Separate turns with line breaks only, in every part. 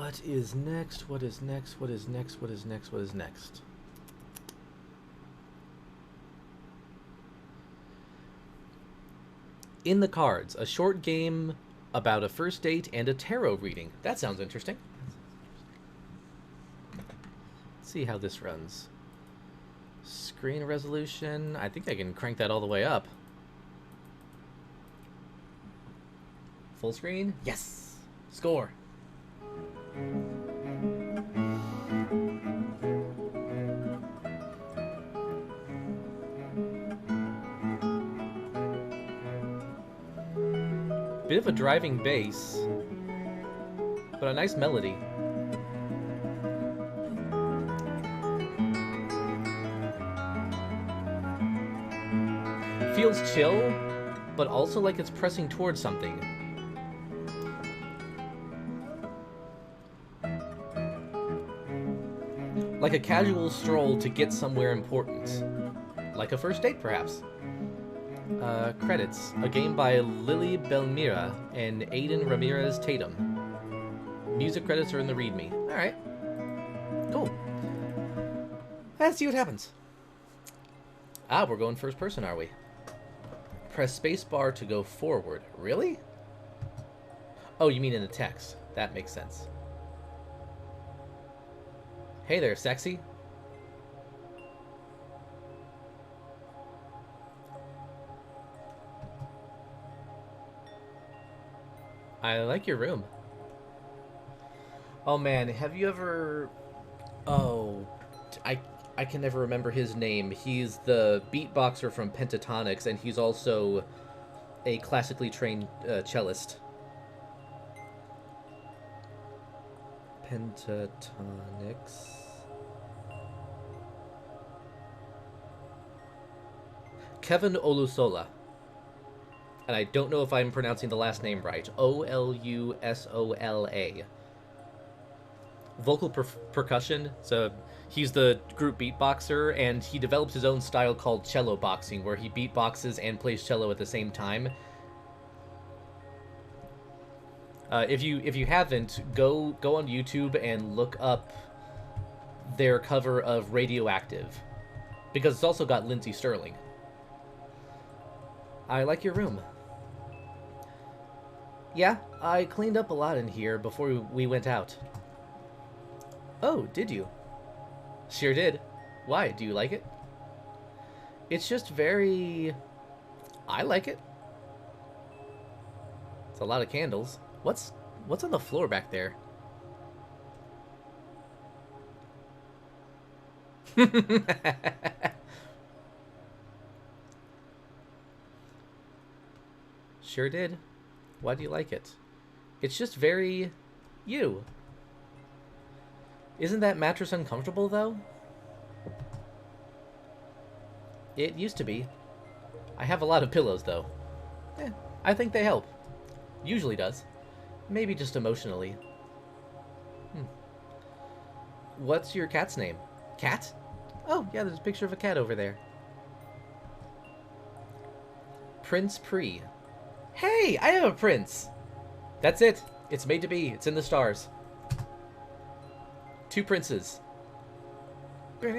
What is next? What is next? What is next? What is next? What is next? In the Cards, a short game about a first date and a tarot reading. That sounds interesting. Let's see how this runs. Screen resolution. I think I can crank that all the way up. Full screen? Yes! Score! Bit of a driving bass, but a nice melody. Feels chill, but also like it's pressing towards something. Like a casual stroll to get somewhere important. Like a first date, perhaps. Credits. A game by Lily Belmira and Aiden Ramirez Tatum. Music credits are in the README. Alright. Cool. Let's see what happens. Ah, we're going first person, are we? Press spacebar to go forward. Really? Oh, you mean in the text. That makes sense. Hey there, sexy. I like your room. Oh man, have you ever... Oh, I can never remember his name. He's the beatboxer from Pentatonics, and he's also a classically trained cellist. Pentatonics. Kevin Olusola. And I don't know if I'm pronouncing the last name right. Olusola. Vocal percussion. So he's the group beatboxer, and he develops his own style called cello boxing, where he beatboxes and plays cello at the same time. If you haven't, go on YouTube and look up their cover of Radioactive, because it's also got Lindsey Sterling. I like your room. Yeah, I cleaned up a lot in here before we went out. Oh, did you? Sure did. Why? Do you like it? It's just very... I like it. It's a lot of candles. What's on the floor back there? Sure did. Why do you like it? It's just very... you. Isn't that mattress uncomfortable, though? It used to be. I have a lot of pillows, though. I think they help. Usually does. Maybe just emotionally. What's your cat's name? Cat? Oh, yeah, there's a picture of a cat over there. Prince Pre. Hey, I have a prince! That's it. It's made to be. It's in the stars. 2 princes. If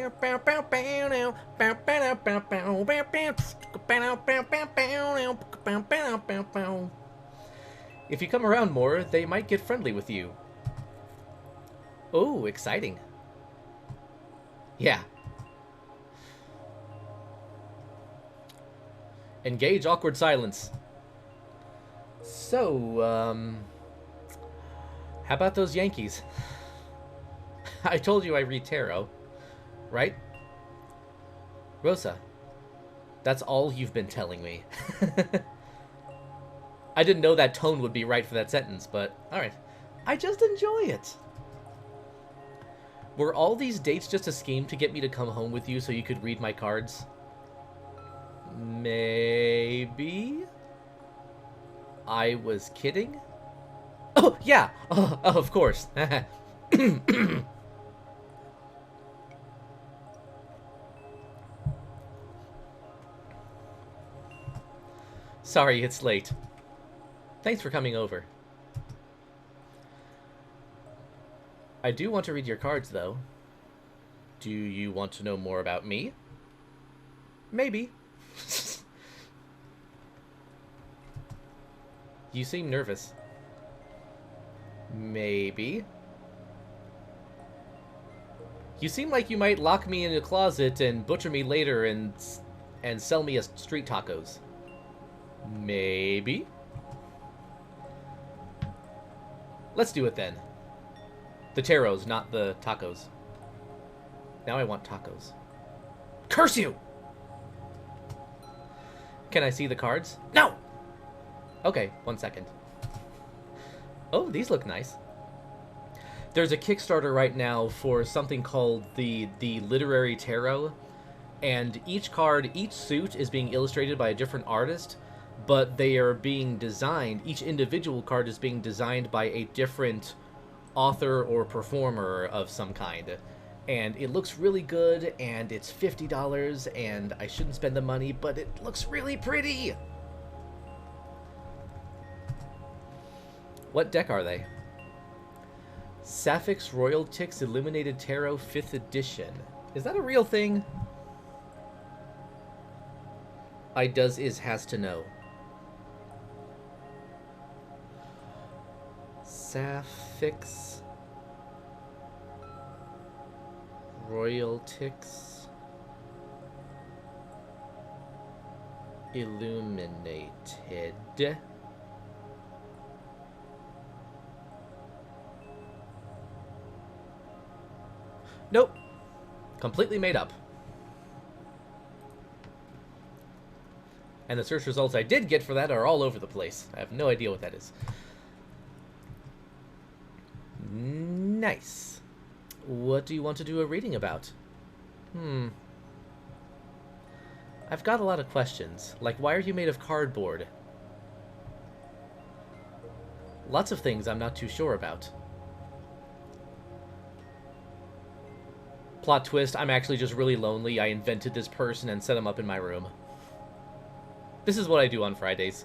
you come around more, they might get friendly with you. Oh, exciting. Yeah. Engage awkward silence. So, how about those Yankees? I told you I read tarot, right? Rosa, that's all you've been telling me. I didn't know that tone would be right for that sentence, but alright. I just enjoy it. Were all these dates just a scheme to get me to come home with you so you could read my cards? Maybe? I was kidding? Oh, yeah! Oh, of course. Sorry, it's late. Thanks for coming over. I do want to read your cards, though. Do you want to know more about me? Maybe. You seem nervous. Maybe. You seem like you might lock me in a closet and butcher me later and sell me as street tacos. Maybe. Let's do it then. The taros, not the tacos. Now I want tacos. Curse you! Can I see the cards? No! Okay, 1 second. Oh, these look nice. There's a Kickstarter right now for something called the Literary Tarot, and each card, each suit is being illustrated by a different artist, but they are being designed, each individual card is being designed by a different author or performer of some kind. And it looks really good, and it's $50, and I shouldn't spend the money, but it looks really pretty! What deck are they? Sapphics Royal Ticks Illuminated Tarot 5th Edition. Is that a real thing? Has to know. Sapphics Royal Ticks Illuminated. Nope. Completely made up. And the search results I did get for that are all over the place. I have no idea what that is. Nice. What do you want to do a reading about? I've got a lot of questions. Like, why are you made of cardboard? Lots of things I'm not too sure about. Plot twist, I'm actually just really lonely. I invented this person and set him up in my room. This is what I do on Fridays.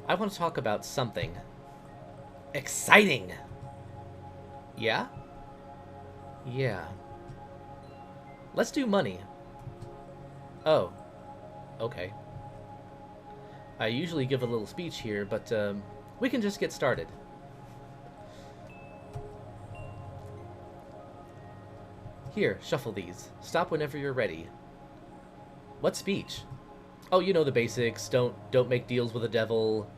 I want to talk about something exciting. Yeah? Yeah. Let's do money. Oh. Okay. I usually give a little speech here, but we can just get started. Here, shuffle these. Stop whenever you're ready. What speech? Oh, you know the basics. Don't make deals with the devil.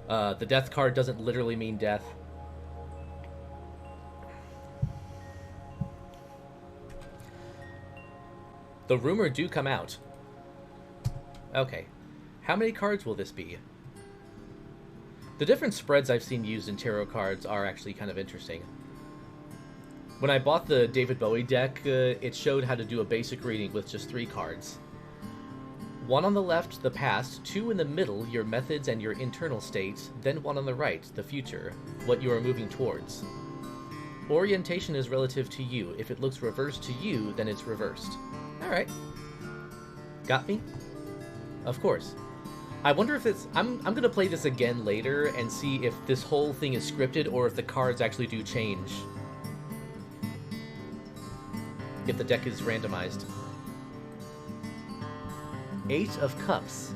The death card doesn't literally mean death. The rumor do come out. Okay. How many cards will this be? The different spreads I've seen used in tarot cards are actually kind of interesting. When I bought the David Bowie deck, it showed how to do a basic reading with just 3 cards. 1 on the left, the past, 2 in the middle, your methods and your internal state, then 1 on the right, the future, what you are moving towards. Orientation is relative to you. If it looks reversed to you, then it's reversed. Alright. Got me? Of course. I wonder if it's... I'm gonna play this again later and see if this whole thing is scripted or if the cards actually do change. If the deck is randomized. 8 of Cups.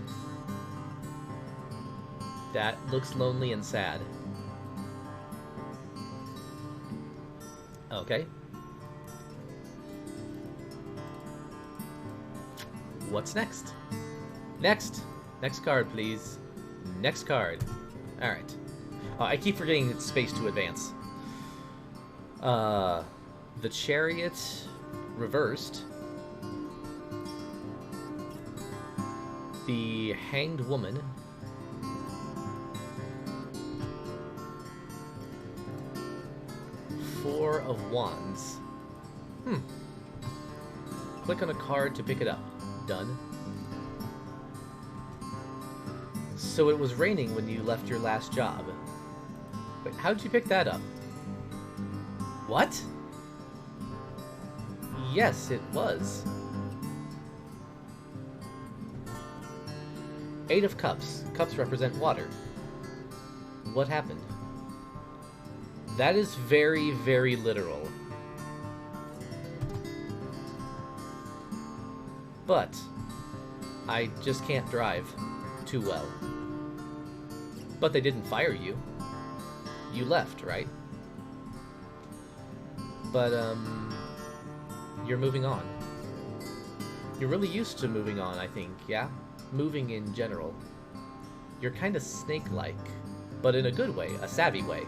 That looks lonely and sad. Okay. What's next? Next! Next card, please. Next card. Alright. I keep forgetting it's space to advance. The Chariot... reversed. The Hanged Woman. Four of Wands. Click on a card to pick it up. Done. So it was raining when you left your last job. Wait, how did you pick that up? What? Yes, it was. 8 of Cups. Cups represent water. What happened? That is very, very literal. But I just can't drive too well. But they didn't fire you. You left, right? But, you're moving on. You're really used to moving on, I think, yeah? Moving in general. You're kind of snake-like, but in a good way, a savvy way.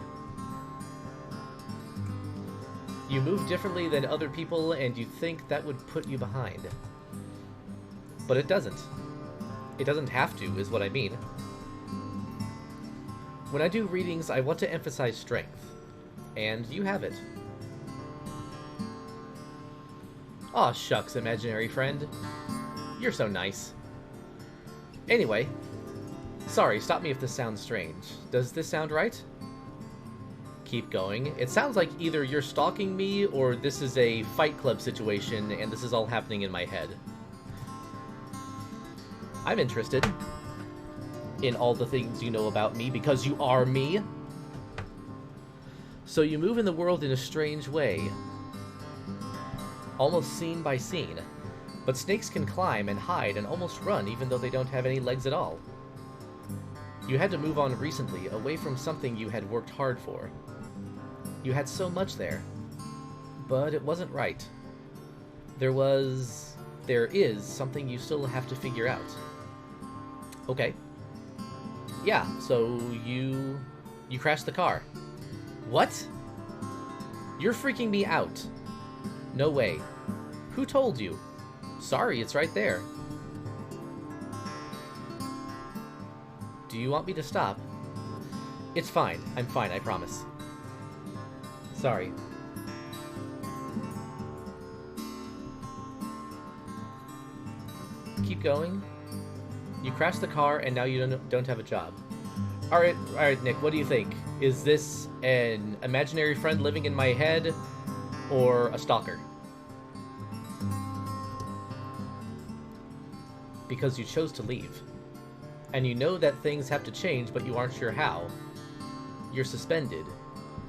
You move differently than other people, and you think that would put you behind. But it doesn't. It doesn't have to, is what I mean. When I do readings, I want to emphasize strength. And you have it. Aw, shucks, imaginary friend. You're so nice. Anyway. Sorry, stop me if this sounds strange. Does this sound right? Keep going. It sounds like either you're stalking me, or this is a Fight Club situation, and this is all happening in my head. I'm interested in all the things you know about me, because you are me. So you move in the world in a strange way. Almost scene by scene. But snakes can climb and hide and almost run, even though they don't have any legs at all. You had to move on recently, away from something you had worked hard for. You had so much there. But it wasn't right. There is something you still have to figure out. Okay. Yeah, so you crashed the car. What? You're freaking me out. No way. Who told you? Sorry, it's right there. Do you want me to stop? It's fine. I'm fine, I promise. Sorry. Keep going. You crashed the car and now you don't have a job. Alright, Nick, what do you think? Is this an imaginary friend living in my head, or a stalker? Because you chose to leave. And you know that things have to change, but you aren't sure how. You're suspended,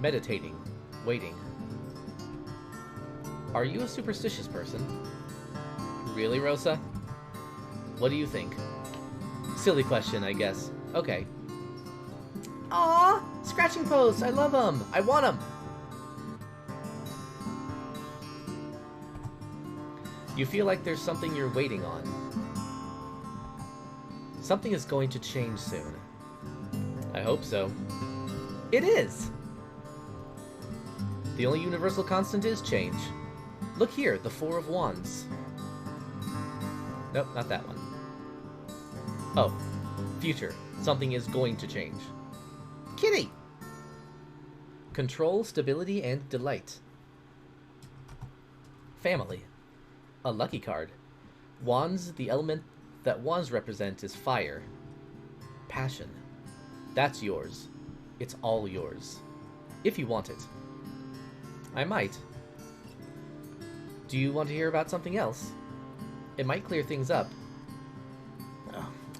meditating, waiting. Are you a superstitious person? Really, Rosa? What do you think? Silly question, I guess. Okay. Aww! Scratching posts! I love them! I want them! You feel like there's something you're waiting on. Something is going to change soon. I hope so. It is! The only universal constant is change. Look here, the Four of Wands. Nope, not that one. Oh, future. Something is going to change. Kitty! Control, stability, and delight. Family. A lucky card. Wands, the element that wands represent is fire. Passion. That's yours. It's all yours. If you want it. I might. Do you want to hear about something else? It might clear things up.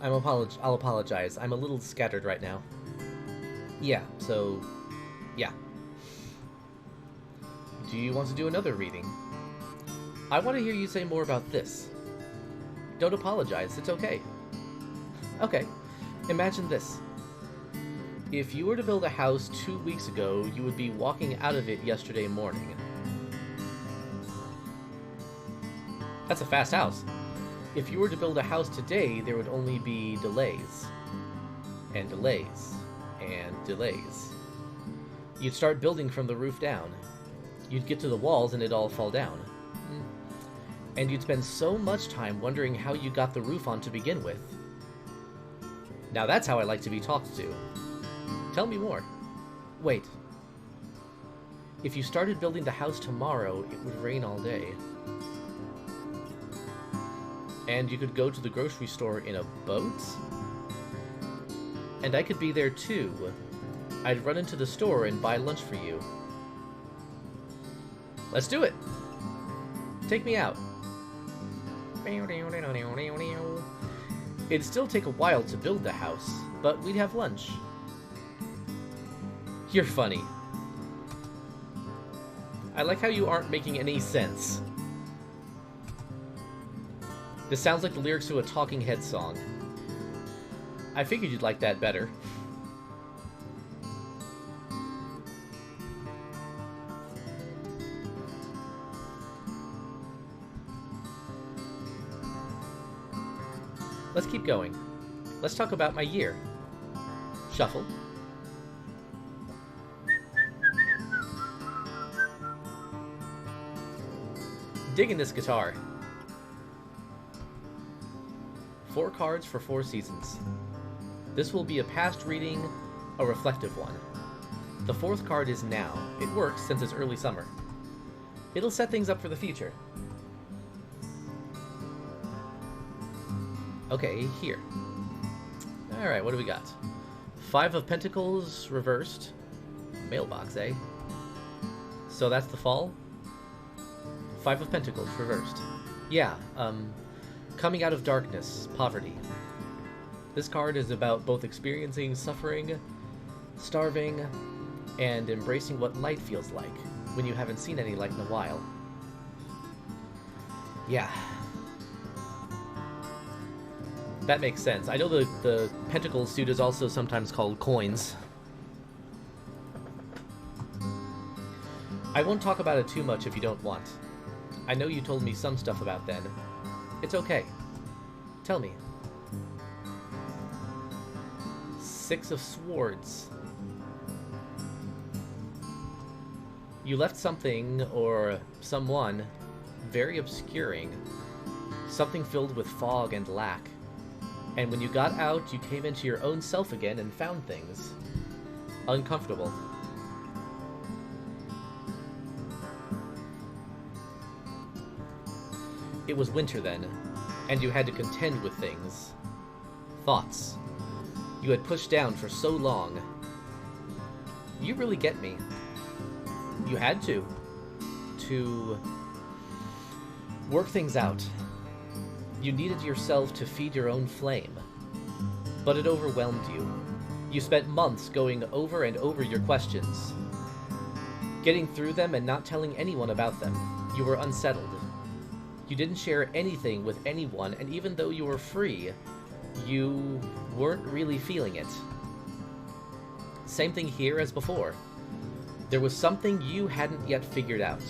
I'll apologize. I'm a little scattered right now. Yeah, so... yeah. Do you want to do another reading? I want to hear you say more about this. Don't apologize, it's okay. Okay, imagine this. If you were to build a house 2 weeks ago, you would be walking out of it yesterday morning. That's a fast house. If you were to build a house today, there would only be delays. And delays. And delays. You'd start building from the roof down. You'd get to the walls and it'd all fall down. And you'd spend so much time wondering how you got the roof on to begin with. Now that's how I like to be talked to. Tell me more. Wait. If you started building the house tomorrow, it would rain all day. And you could go to the grocery store in a boat? And I could be there too. I'd run into the store and buy lunch for you. Let's do it! Take me out. It'd still take a while to build the house, but we'd have lunch. You're funny. I like how you aren't making any sense. This sounds like the lyrics to a Talking Heads song. I figured you'd like that better. Let's keep going. Let's talk about my year. Shuffle. Digging this guitar. 4 cards for 4 seasons. This will be a past reading, a reflective one. The 4th card is now. It works since it's early summer. It'll set things up for the future. Okay, here. Alright, what do we got? 5 of Pentacles reversed. Mailbox, eh? So that's the fall? 5 of Pentacles reversed. Yeah, coming out of darkness, poverty. This card is about both experiencing suffering, starving, and embracing what light feels like when you haven't seen any light in a while. Yeah. That makes sense. I know the Pentacles suit is also sometimes called coins. I won't talk about it too much if you don't want. I know you told me some stuff about then. It's okay. Tell me. 6 of Swords. You left something, or someone, very obscuring. Something filled with fog and lack. And when you got out, you came into your own self again and found things. Uncomfortable. It was winter then, and you had to contend with things. Thoughts. You had pushed down for so long. You really get me. You had to. To work things out. You needed yourself to feed your own flame. But it overwhelmed you. You spent months going over and over your questions. Getting through them and not telling anyone about them. You were unsettled. You didn't share anything with anyone, and even though you were free, you weren't really feeling it. Same thing here as before. There was something you hadn't yet figured out.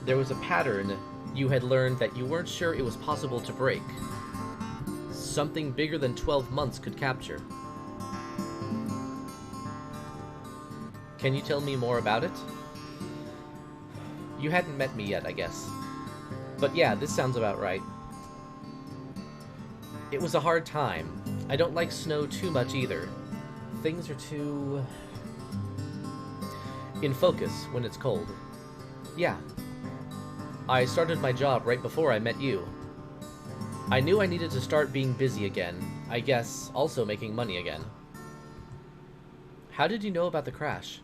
There was a pattern you had learned that you weren't sure it was possible to break. Something bigger than 12 months could capture. Can you tell me more about it? You hadn't met me yet, I guess. But yeah, this sounds about right. It was a hard time. I don't like snow too much either. Things are too in focus when it's cold. Yeah. I started my job right before I met you. I knew I needed to start being busy again. I guess also making money again. How did you know about the crash?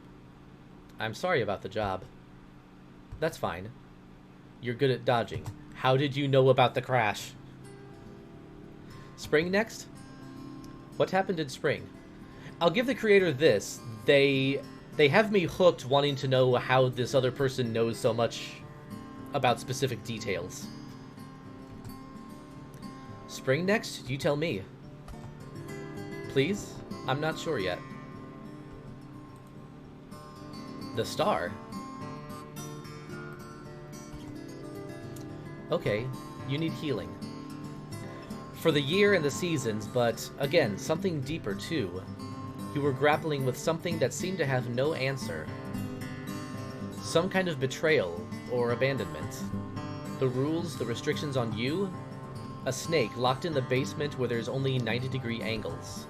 I'm sorry about the job. That's fine. You're good at dodging. How did you know about the crash? Spring next? What happened in spring? I'll give the creator this. They have me hooked wanting to know how this other person knows so much about specific details. Spring next? You tell me. Please? I'm not sure yet. The star? Okay, you need healing. For the year and the seasons, but again, something deeper too. You were grappling with something that seemed to have no answer. Some kind of betrayal or abandonment. The rules, the restrictions on you? A snake locked in the basement where there's only 90-degree angles.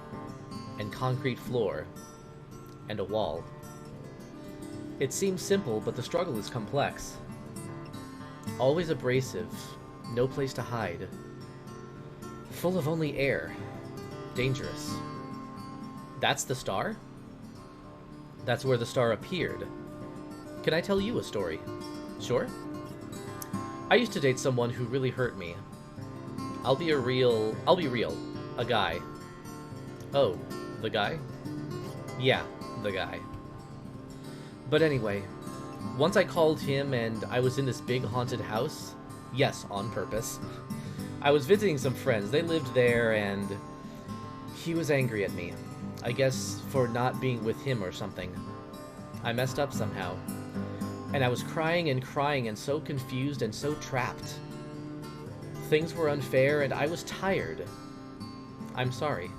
And concrete floor. And a wall. It seems simple, but the struggle is complex. Always abrasive, no place to hide. Full of only air. Dangerous. That's the star? That's where the star appeared. Can I tell you a story? Sure? I used to date someone who really hurt me. I'll be real. A guy. Oh, the guy? Yeah, the guy. But anyway, once I called him and I was in this big haunted house, yes, on purpose, I was visiting some friends. They lived there and he was angry at me. I guess for not being with him or something. I messed up somehow. And I was crying and so confused and so trapped. Things were unfair and I was tired. I'm sorry.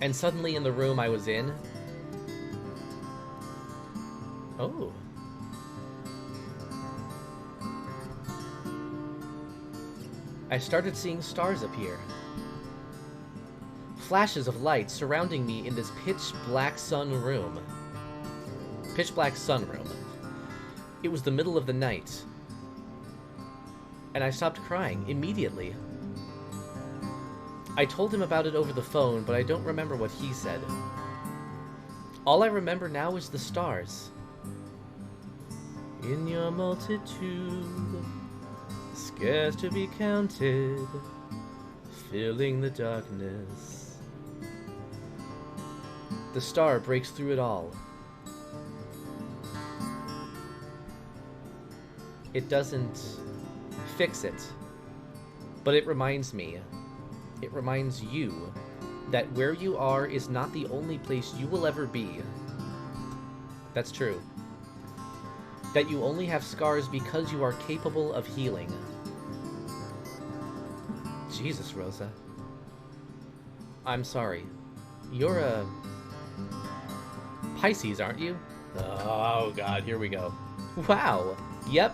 And suddenly in the room I was in... Oh. I started seeing stars appear. Flashes of light surrounding me in this pitch-black sunroom. Pitch-black sunroom. It was the middle of the night. And I stopped crying immediately. I told him about it over the phone, but I don't remember what he said. All I remember now is the stars. In your multitude, scarce to be counted, filling the darkness. The star breaks through it all. It doesn't fix it, but it reminds me, it reminds you, that where you are is not the only place you will ever be. That's true. That you only have scars because you are capable of healing. Jesus, Rosa. I'm sorry. You're a... Pisces, aren't you? Oh god, here we go. Wow. Yep.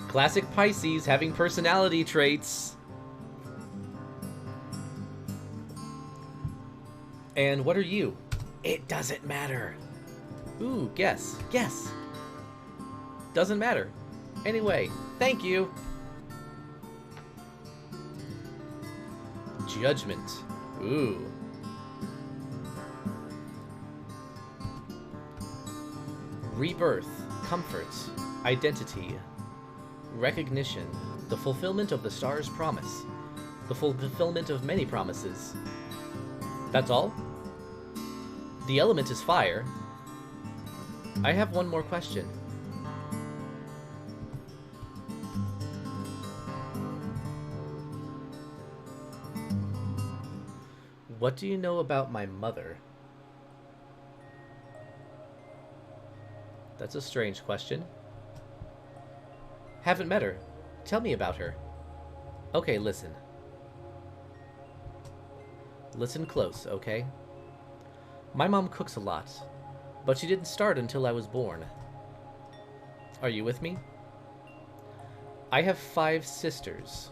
Classic Pisces having personality traits. And what are you? It doesn't matter. Ooh, guess. Guess. Doesn't matter. Anyway, thank you. Judgment. Ooh. Rebirth. Comfort. Identity. Recognition. The fulfillment of the star's promise. The fulfillment of many promises. That's all? The element is fire. I have one more question. What do you know about my mother? That's a strange question. Haven't met her. Tell me about her. Okay, listen. Listen close, okay? My mom cooks a lot, but she didn't start until I was born. Are you with me? I have 5 sisters.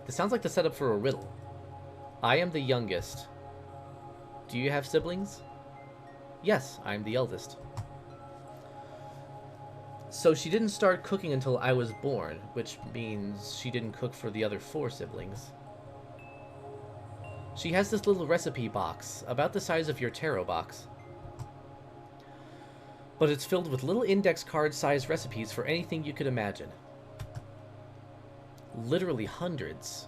This sounds like the setup for a riddle. I am the youngest. Do you have siblings? Yes, I'm the eldest. So she didn't start cooking until I was born, which means she didn't cook for the other 4 siblings. She has this little recipe box, about the size of your tarot box. But it's filled with little index card-sized recipes for anything you could imagine. Literally hundreds.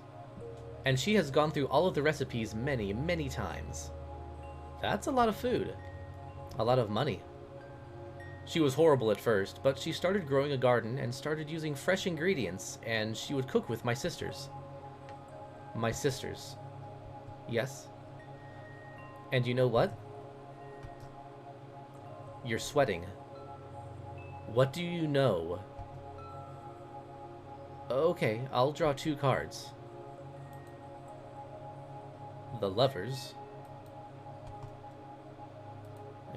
And she has gone through all of the recipes many, many times. That's a lot of food. A lot of money. She was horrible at first, but she started growing a garden and started using fresh ingredients, and she would cook with my sisters. My sisters. Yes. And you know what? You're sweating. What do you know? Okay, I'll draw 2 cards. The Lovers.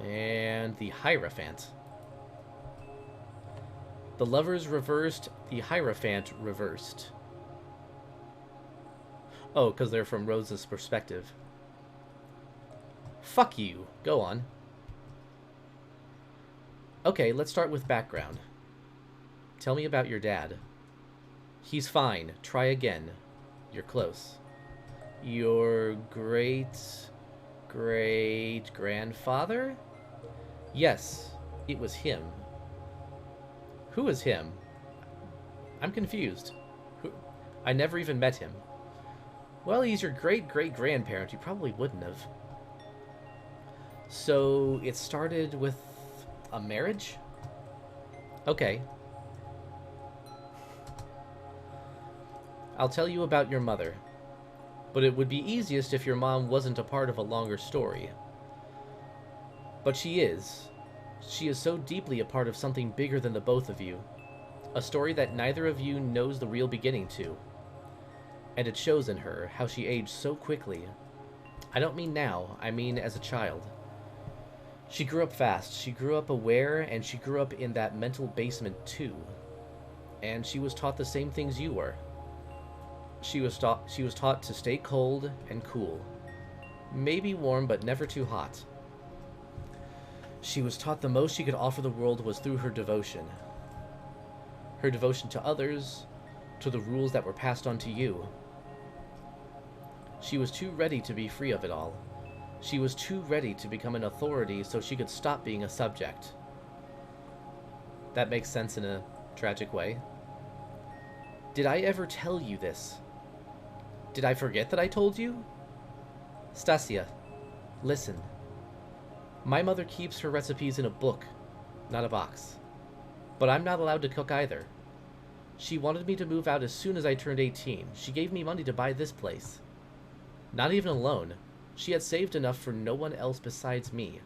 And the Hierophant. The Lovers reversed, the Hierophant reversed. Oh, because they're from Rosa's perspective. Fuck you. Go on. Okay, let's start with background. Tell me about your dad. He's fine. Try again. You're close. Your great-great-grandfather? Yes, it was him. Who is him? I'm confused. I never even met him. Well, he's your great-great-grandparent. You probably wouldn't have. So it started with a marriage? Okay. I'll tell you about your mother. But it would be easiest if your mom wasn't a part of a longer story. But she is. She is so deeply a part of something bigger than the both of you. A story that neither of you knows the real beginning to. And it shows in her how she aged so quickly. I don't mean now, I mean as a child. She grew up fast, she grew up aware, and she grew up in that mental basement too. And she was taught the same things you were. She was taught to stay cold and cool. Maybe warm, but never too hot. She was taught the most she could offer the world was through her devotion. Her devotion to others, to the rules that were passed on to you. She was too ready to be free of it all. She was too ready to become an authority so she could stop being a subject. That makes sense in a tragic way. Did I ever tell you this? Did I forget that I told you? Stasia, listen. My mother keeps her recipes in a book, not a box. But I'm not allowed to cook either. She wanted me to move out as soon as I turned 18. She gave me money to buy this place. Not even a loan. She had saved enough for no one else besides me.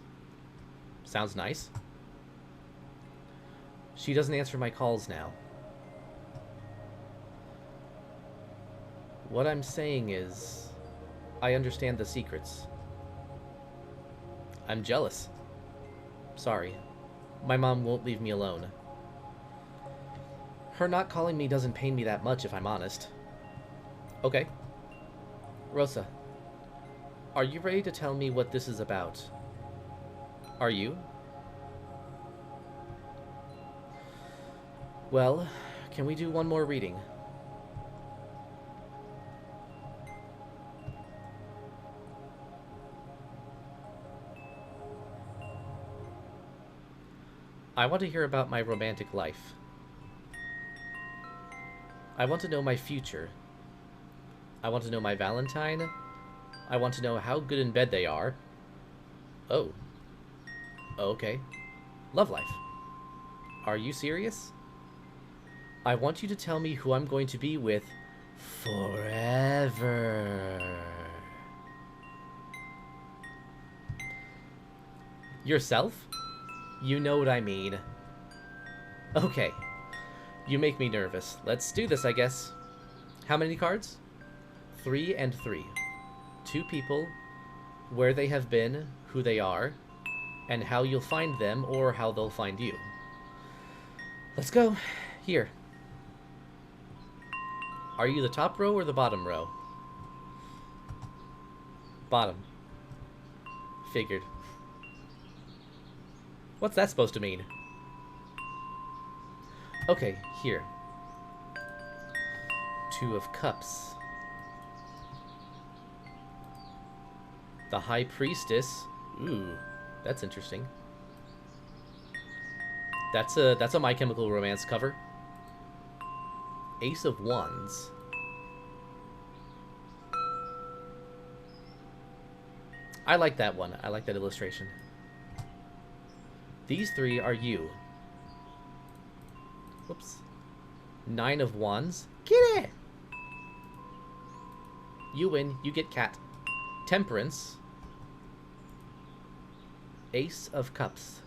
Sounds nice. She doesn't answer my calls now. What I'm saying is, I understand the secrets. I'm jealous. Sorry. My mom won't leave me alone. Her not calling me doesn't pain me that much, if I'm honest. Okay. Rosa, are you ready to tell me what this is about? Are you? Well, can we do one more reading? I want to hear about my romantic life. I want to know my future. I want to know my Valentine. I want to know how good in bed they are. Oh. Okay. Love life. Are you serious? I want you to tell me who I'm going to be with forever. Yourself? You know what I mean. Okay. You make me nervous. Let's do this, I guess. How many cards? 3 and 3. 2 people, where they have been, who they are, and how you'll find them or how they'll find you. Let's go. Here. Are you the top row or the bottom row? Bottom. Figured. What's that supposed to mean? Okay, here. 2 of Cups. The High Priestess. Ooh, that's interesting. That's a My Chemical Romance cover. Ace of Wands. I like that one. I like that illustration. These 3 are you. Whoops. 9 of Wands. Get it! You win. You get cat. Temperance. Ace of Cups.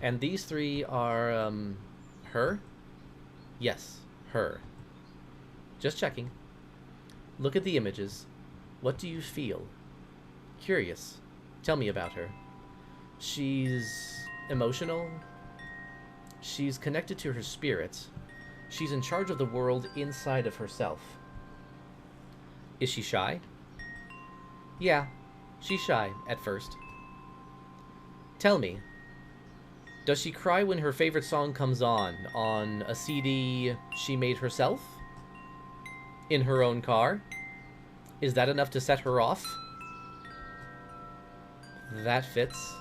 And these 3 are, her? Yes, her. Just checking. Look at the images. What do you feel? Curious. Tell me about her. She's emotional. She's connected to her spirit. She's in charge of the world inside of herself. Is she shy? Yeah, she's shy at first. Tell me, does she cry when her favorite song comes on a CD she made herself? In her own car? Is that enough to set her off? That fits.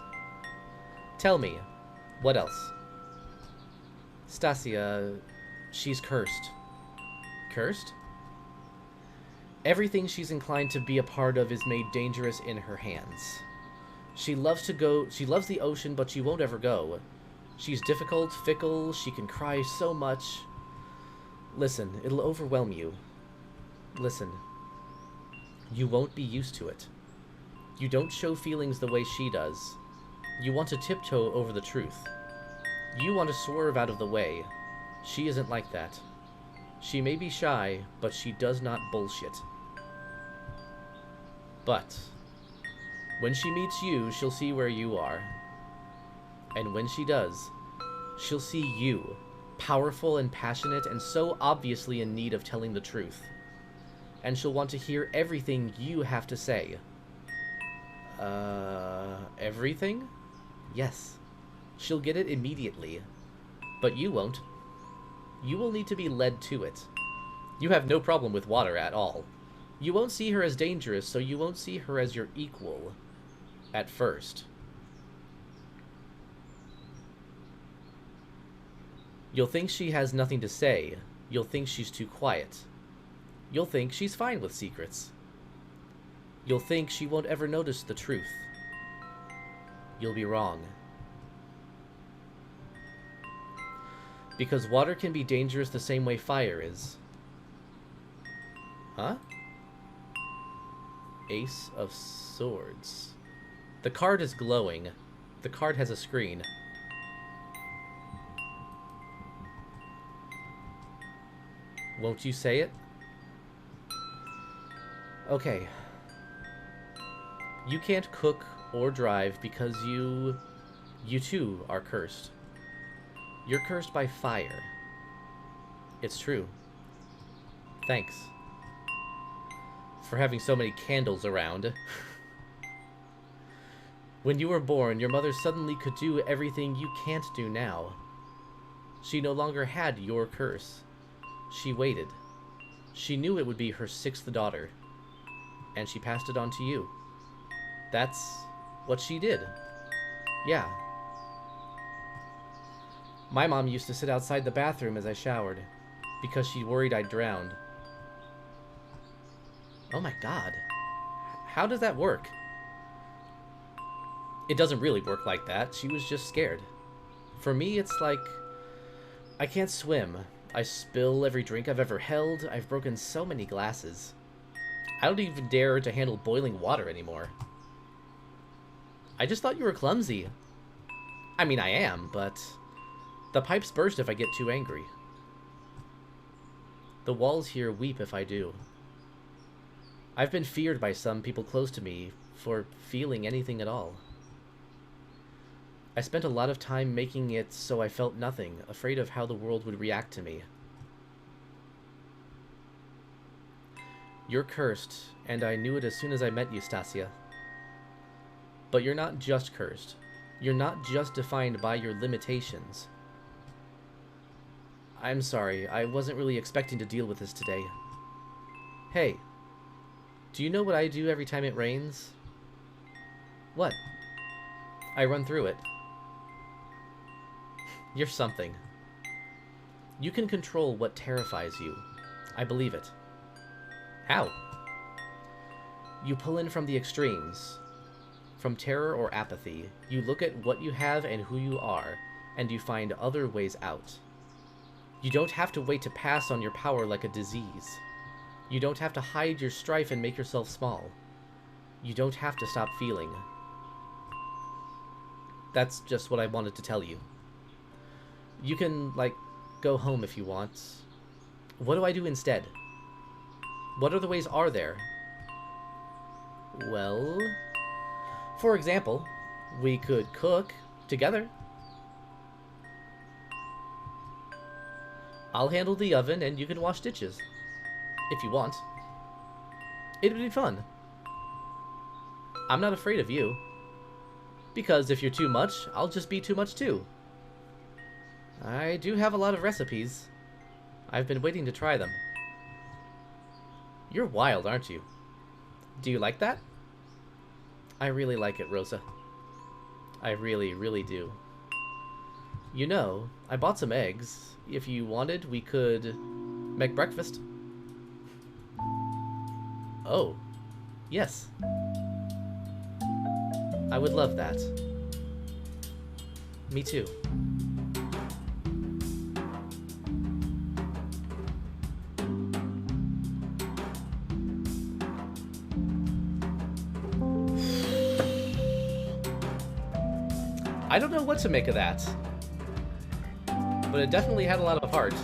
Tell me, what else? Stasia, she's cursed. Cursed? Everything she's inclined to be a part of is made dangerous in her hands. She loves the ocean, but she won't ever go. She's difficult, fickle, she can cry so much. Listen, it'll overwhelm you. Listen. You won't be used to it. You don't show feelings the way she does. You want to tiptoe over the truth. You want to swerve out of the way. She isn't like that. She may be shy, but she does not bullshit. But when she meets you, she'll see where you are. And when she does, she'll see you, powerful and passionate and so obviously in need of telling the truth. And she'll want to hear everything you have to say. Everything? Yes. She'll get it immediately. But you won't. You will need to be led to it. You have no problem with water at all. You won't see her as dangerous, so you won't see her as your equal. At first. You'll think she has nothing to say. You'll think she's too quiet. You'll think she's fine with secrets. You'll think she won't ever notice the truth. You'll be wrong. Because water can be dangerous the same way fire is. Huh? Ace of Swords. The card is glowing. The card has a screen. Won't you say it? Okay. You can't cook or drive because you too are cursed. You're cursed by fire. It's true. Thanks. For having so many candles around. When you were born, your mother suddenly could do everything you can't do now. She no longer had your curse. She waited. She knew it would be her 6th daughter. And she passed it on to you. That's what she did. Yeah. My mom used to sit outside the bathroom as I showered, because she worried I'd drown. Oh my god. How does that work? It doesn't really work like that. She was just scared. For me, it's like, I can't swim. I spill every drink I've ever held. I've broken so many glasses. I don't even dare to handle boiling water anymore. I just thought you were clumsy. I mean, I am, but the pipes burst if I get too angry. The walls here weep if I do. I've been feared by some people close to me for feeling anything at all. I spent a lot of time making it so I felt nothing, afraid of how the world would react to me. You're cursed, and I knew it as soon as I met you, Stasia. But you're not just cursed. You're not just defined by your limitations. I'm sorry, I wasn't really expecting to deal with this today. Hey, do you know what I do every time it rains? What? I run through it. You're something. You can control what terrifies you. I believe it. How? You pull in from the extremes. From terror or apathy, you look at what you have and who you are, and you find other ways out. You don't have to wait to pass on your power like a disease. You don't have to hide your strife and make yourself small. You don't have to stop feeling. That's just what I wanted to tell you. You can, like, go home if you want. What do I do instead? What other ways are there? Well, for example, we could cook together. I'll handle the oven and you can wash dishes. If you want. It'd be fun. I'm not afraid of you. Because if you're too much, I'll just be too much too. I do have a lot of recipes. I've been waiting to try them. You're wild, aren't you? Do you like that? I really like it, Rosa. I really, really do. You know, I bought some eggs. If you wanted, we could make breakfast. Oh. Yes. I would love that. Me too. I don't know what to make of that, but it definitely had a lot of heart.